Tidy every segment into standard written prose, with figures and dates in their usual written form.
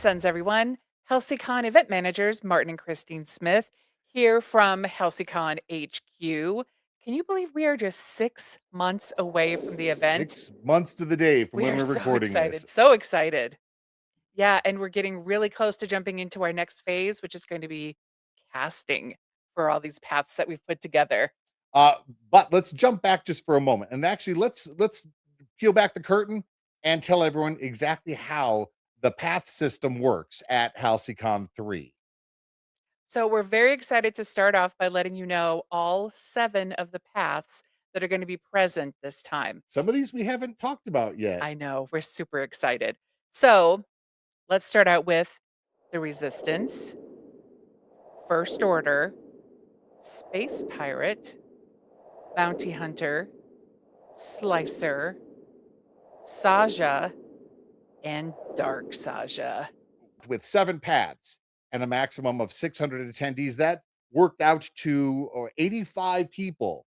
Suns, everyone. Halcy-Con event managers Martin and Christine Smith here from Halcy-Con HQ. Can you believe we are just 6 months away from the event? 6 months to the day from We when are we're so recording this. excited, so excited. Yeah, and we're getting really close to jumping into our next phase, which is going to be casting for all these paths that we've put together. Uh, but let's jump back just for a moment, and actually, let's peel back the curtain and tell everyone exactly how the path system works at Halcycon 3. So we're very excited to start off by letting you know all 7 of the paths that are going to be present this time. Some of these we haven't talked about yet. I know, we're super excited. So let's start out with the Resistance, First Order, Space Pirate, Bounty Hunter, Slicer, Saja, and Dark Saja. With 7 paths and a maximum of 600 attendees, that worked out to 85 people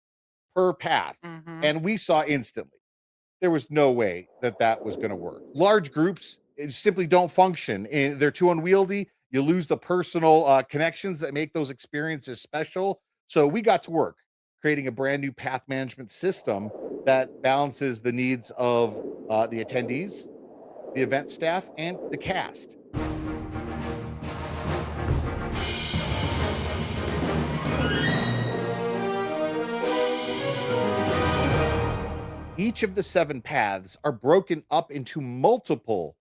per path, Hmm. and we saw instantly there was no way that that was going to work. Large groups simply don't function, and they're too unwieldy. You lose the personal connections that make those experiences special. So we got to work creating a brand new path management system that balances the needs of the attendees, the event staff, and the cast. Each of the 7 paths are broken up into multiple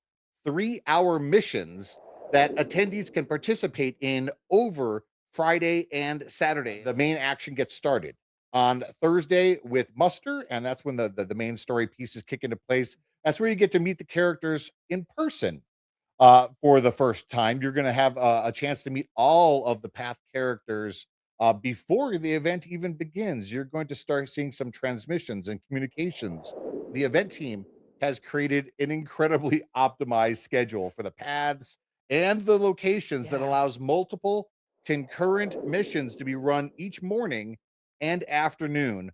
3-hour missions that attendees can participate in over Friday and Saturday. The main action gets started on Thursday with muster, and that's when the main story pieces kick into place. That's where you get to meet the characters in person for the first time. You're going to have a chance to meet all of the path characters before the event even begins. You're going to start seeing some transmissions and communications. The event team has created an incredibly optimized schedule for the paths and the locations that Yeah. allows multiple concurrent missions to be run each morning and afternoon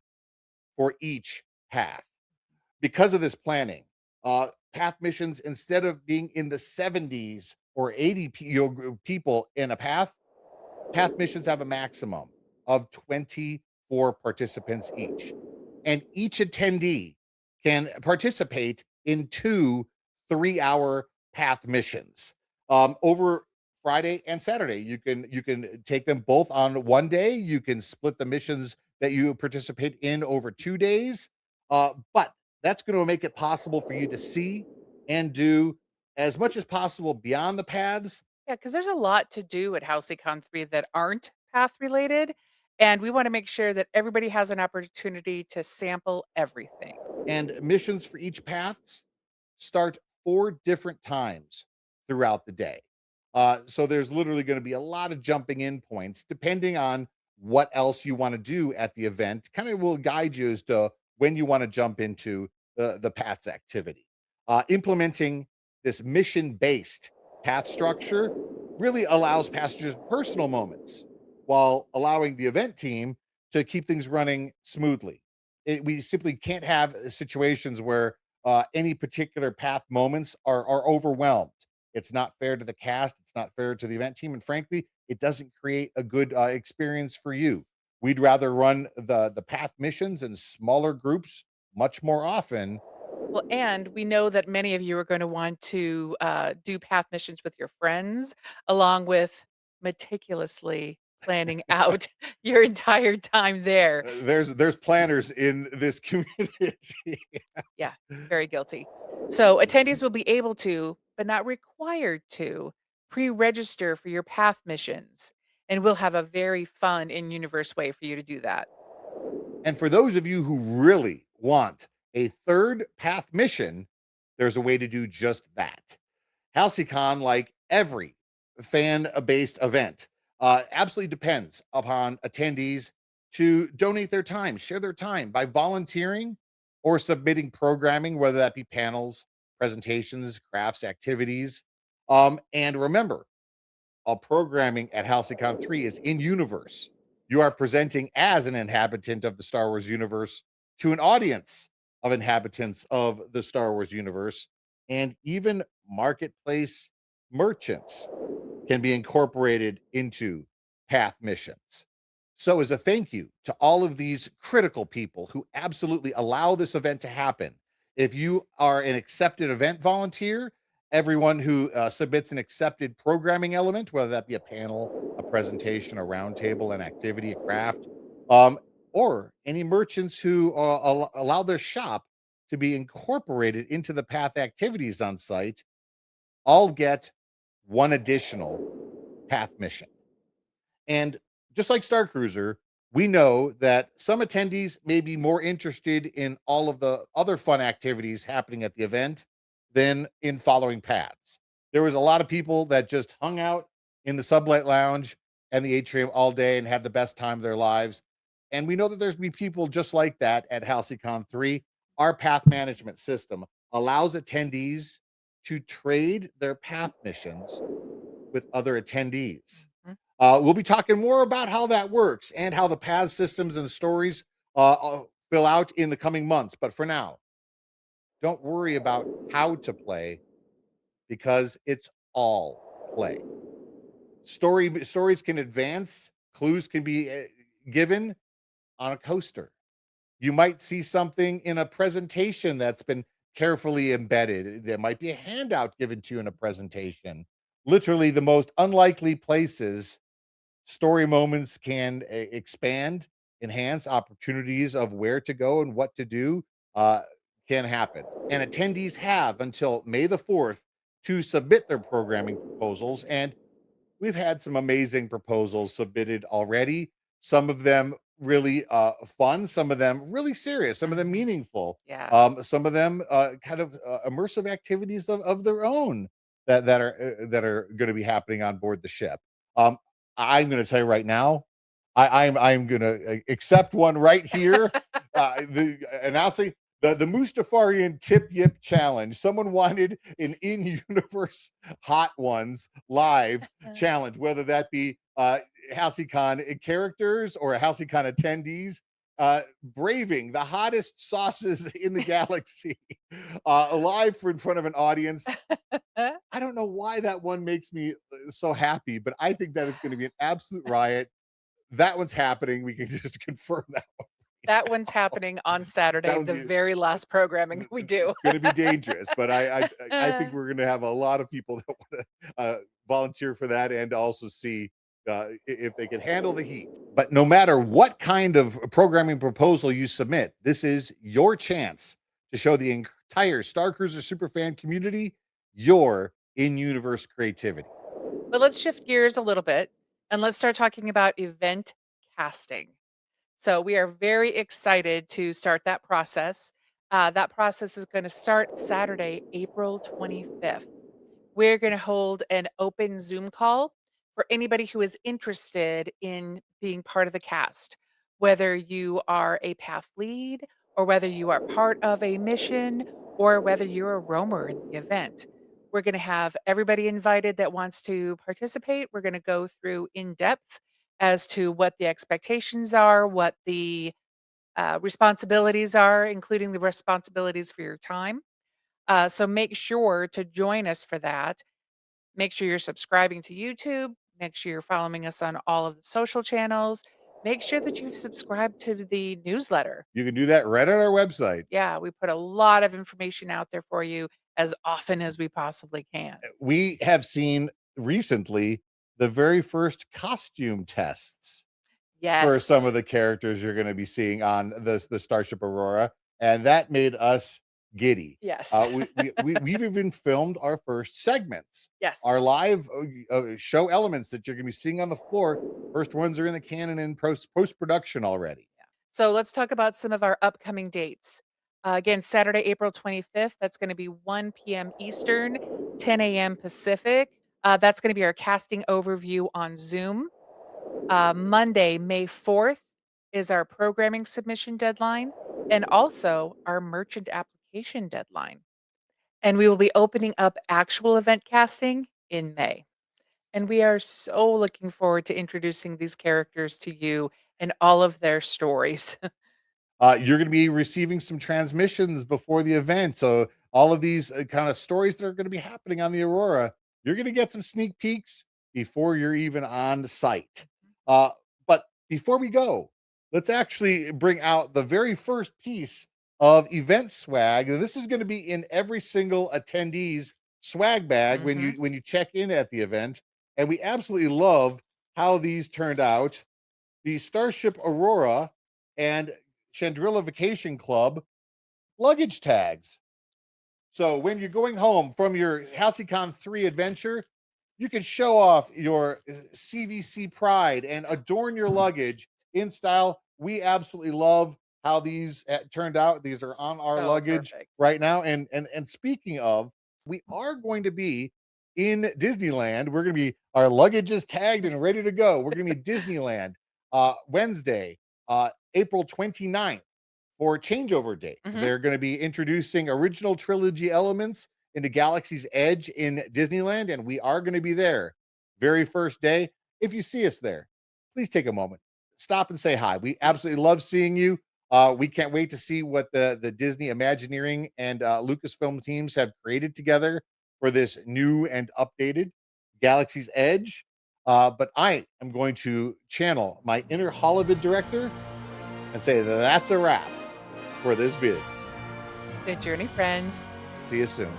for each path. Because of this planning, path missions, instead of being in the 70s or 80 people in a path missions have a maximum of 24 participants each. And each attendee can participate in 2 3-hour path missions. Over Friday and Saturday, you can take them both on one day. You can split the missions that you participate in over 2 days. But that's going to make it possible for you to see and do as much as possible beyond the paths. Yeah, because there's a lot to do at HalcyCon 3 that aren't path related. And we want to make sure that everybody has an opportunity to sample everything. And missions for each paths start 4 different times throughout the day. So there's literally going to be a lot of jumping in points depending on what else you want to do at the event. Kind of will guide you as to when you want to jump into the paths activity. Implementing this mission based path structure really allows passengers personal moments while allowing the event team to keep things running smoothly. We simply can't have situations where any particular path moments are overwhelmed. It's not fair to the cast. It's not fair to the event team, and frankly, it doesn't create a good experience for you. We'd rather run the path missions in smaller groups much more often. Well, and we know that many of you are going to want to do path missions with your friends, along with meticulously planning out your entire time there. There's planners in this community. Yeah, very guilty. So attendees will be able to, but not required to, pre-register for your path missions. And we'll have a very fun in-universe way for you to do that. And for those of you who really want a third path mission, there's a way to do just that. HalcyCon, like every fan-based event, absolutely depends upon attendees to donate their time, share their time by volunteering or submitting programming, whether that be panels, presentations, crafts, activities. And remember, all programming at HalcyCon 3 is in universe. You are presenting as an inhabitant of the Star Wars universe to an audience of inhabitants of the Star Wars universe, and even marketplace merchants can be incorporated into path missions. So, as a thank you to all of these critical people who absolutely allow this event to happen, if you are an accepted event volunteer, everyone who submits an accepted programming element, whether that be a panel, a presentation, a roundtable, an activity, a craft, um, or any merchants who allow their shop to be incorporated into the path activities on site, all get one additional path mission. And just like Star Cruiser, we know that some attendees may be more interested in all of the other fun activities happening at the event than in following paths. There was a lot of people that just hung out in the sublet lounge and the atrium all day and had the best time of their lives. And we know that there's be people just like that at Halcy-Con 3. Our path management system allows attendees to trade their path missions with other attendees. Mhm. We'll be talking more about how that works and how the path systems and stories fill out in the coming months. But for now, don't worry about how to play because it's all play. Stories can advance, clues can be given on a coaster. You might see something in a presentation that's been carefully embedded. There might be a handout given to you in a presentation. Literally, the most unlikely places story moments can expand, enhance opportunities of where to go and what to do uh, can happen. And attendees have until May the 4th to submit their programming proposals. And we've had some amazing proposals submitted already. Some of them really fun, some of them really serious, some of them Mhm. meaningful, Yeah. some of them kind of immersive activities of their own that are going to be happening on board the ship. Um, I'm going to tell you right now, I'm going to accept one right here. The announcing the Mustafarian Tip Yip Challenge. Someone wanted an in-universe Hot Ones live challenge, whether that be Halcy-Con characters or Halcy-Con attendees braving the hottest sauces in the galaxy live in front of an audience. I don't know why that one makes me so happy, but I think that it's going to be an absolute riot. That one's happening. We can just confirm that one. That one's happening on That Saturday, would the be very last programming we do. going to be dangerous, but I think we're going to have a lot of people that want to volunteer for that and also see if they can handle the heat. But no matter what kind of programming proposal you submit, this is your chance to show the entire Star Cruiser superfan community your in-universe creativity. But let's shift gears a little bit and let's start talking about event casting. So we are very excited to start that process. That process is going to start Saturday, April 25th. We're going to hold an open Zoom call for anybody who is interested in being part of the cast, whether you are a path lead or whether you are part of a mission or whether you're a roamer in the event. We're going to have everybody invited that wants to participate. We're going to go through in depth as to what the expectations are, what the responsibilities are, including the responsibilities for your time. So make sure to join us for that. Make sure you're subscribing to YouTube. Make sure you're following us on all of the social channels. Make sure that you've subscribed to the newsletter. You can do that right on our website. Yeah, we put a lot of information out there for you as often as we possibly can. We have seen recently the very first costume tests for some Yes. of the characters you're gonna be seeing on the Starship Aurora, and that made us giddy. Yes. We've even filmed our first segments. Yes. Our live, show elements that you're gonna be seeing on the floor, first ones are in the canon and post-production already. So let's talk about some of our upcoming dates. Again, Saturday, April 25th, that's going to be 1 p.m. Eastern, 10 a.m. Pacific. That's going to be our casting overview on Zoom. Monday, May 4th is our programming submission deadline and also our merchant application deadline. And we will be opening up actual event casting in May. And we are so looking forward to introducing these characters to you and all of their stories. You're gonna be receiving some transmissions before the event, so all of these, kind of stories that are gonna be happening on the Aurora, You're going to get some sneak peeks before you're even on site. Mhm. But before we go, let's actually bring out the very first piece of event swag. This is going to be in every single attendee's swag bag Mhm. when you check in at the event, and we absolutely love how these turned out. The Starship Aurora and Chandrilla Vacation Club luggage tags. So when you're going home from your Halcy-Con 3 adventure, you can show off your CVC pride and adorn your luggage in style. We absolutely love how these turned out. These are on our So luggage perfect. right now. And speaking of, we are going to be in Disneyland. We're going to be our luggage is tagged and ready to go. We're going to be Disneyland Wednesday, April 29th for changeover dates. Mhm. They're going to be introducing original trilogy elements into Galaxy's Edge in Disneyland, and we are going to be there very first day. If you see us there, please take a moment, stop and say hi. We Please. absolutely love seeing you. We can't wait to see what the Disney Imagineering and Lucasfilm teams have created together for this new and updated Galaxy's Edge. But I am going to channel my inner Hollywood director and say that's a wrap for this vid. Good journey, friends. See you soon.